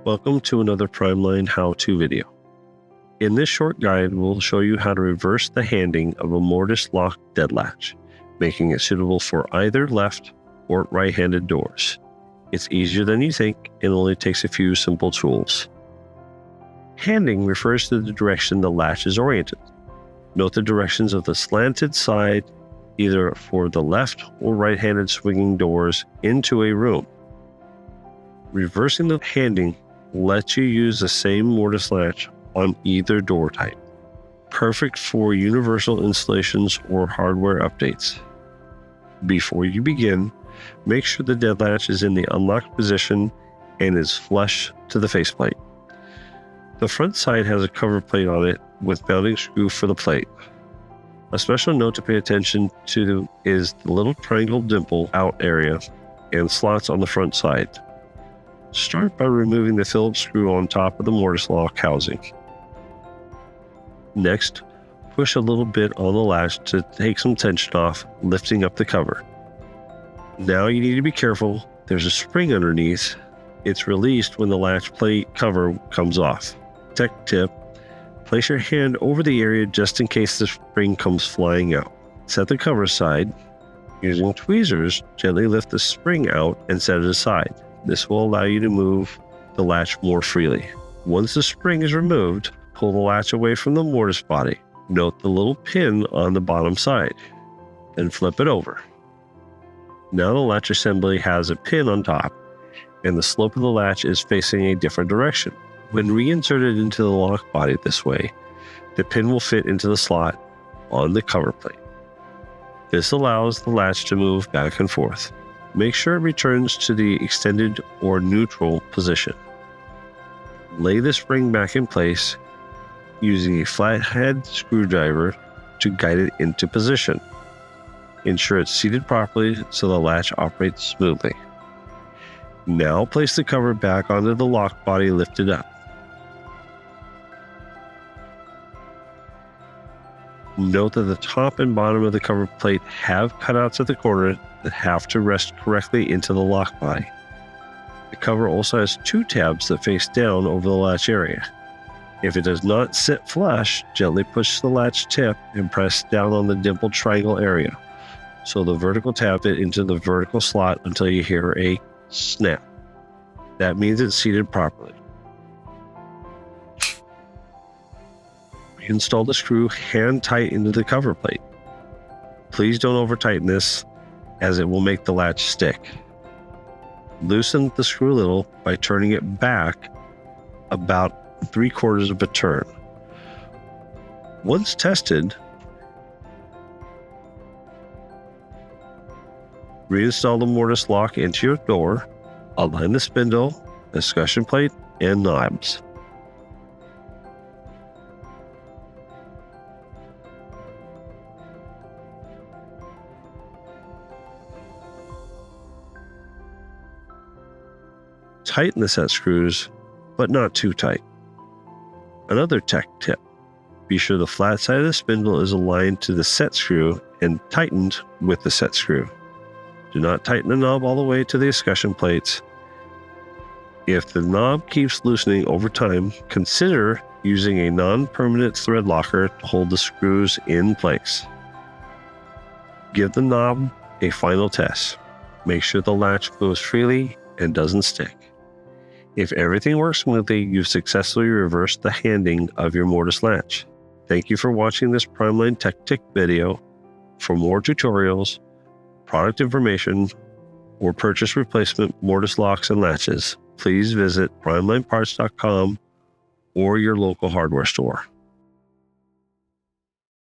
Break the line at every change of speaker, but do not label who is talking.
Welcome to another Primeline how-to video. In this short guide, we'll show you how to reverse the handing of a mortise lock dead latch, making it suitable for either left or right-handed doors. It's easier than you think and only takes a few simple tools. Handing refers to the direction the latch is oriented. Note the directions of the slanted side, either for the left or right-handed swinging doors into a room. Reversing the handing lets you use the same mortise latch on either door type. Perfect for universal installations or hardware updates. Before you begin, make sure the dead latch is in the unlocked position and is flush to the faceplate. The front side has a cover plate on it with mounting screw for the plate. A special note to pay attention to is the little triangle dimple out area and slots on the front side. Start by removing the Phillips screw on top of the mortise lock housing. Next, push a little bit on the latch to take some tension off, lifting up the cover. Now you need to be careful. There's a spring underneath. It's released when the latch plate cover comes off. Tech tip: place your hand over the area just in case the spring comes flying out. Set the cover aside. Using tweezers, gently lift the spring out and set it aside. This will allow you to move the latch more freely. Once the spring is removed, pull the latch away from the mortise body. Note the little pin on the bottom side. Then flip it over. Now the latch assembly has a pin on top, and the slope of the latch is facing a different direction. When reinserted into the lock body this way, the pin will fit into the slot on the cover plate. This allows the latch to move back and forth. Make sure it returns to the extended or neutral position. Lay the spring back in place using a flathead screwdriver to guide it into position. Ensure it's seated properly so the latch operates smoothly. Now place the cover back onto the lock body lifted up. Note that the top and bottom of the cover plate have cutouts at the corner that have to rest correctly into the lock body. The cover also has two tabs that face down over the latch area. If it does not sit flush, gently push the latch tip and press down on the dimpled triangle area, so the vertical tab fit into the vertical slot until you hear a snap. That means it's seated properly. Install the screw hand tight into the cover plate. Please don't over tighten this, as it will make the latch stick. Loosen the screw a little by turning it back about 3/4 of a turn. Once tested, reinstall the mortise lock into your door. Align the spindle, escutcheon plate, and knobs. Tighten the set screws, but not too tight. Another tech tip: be sure the flat side of the spindle is aligned to the set screw and tightened with the set screw. Do not tighten the knob all the way to the escutcheon plates. If the knob keeps loosening over time, consider using a non-permanent thread locker to hold the screws in place. Give the knob a final test. Make sure the latch goes freely and doesn't stick. If everything works smoothly, you've successfully reversed the handing of your mortise latch. Thank you for watching this Primeline Tech Tick video. For more tutorials, product information, or purchase replacement mortise locks and latches, please visit primelineparts.com or your local hardware store.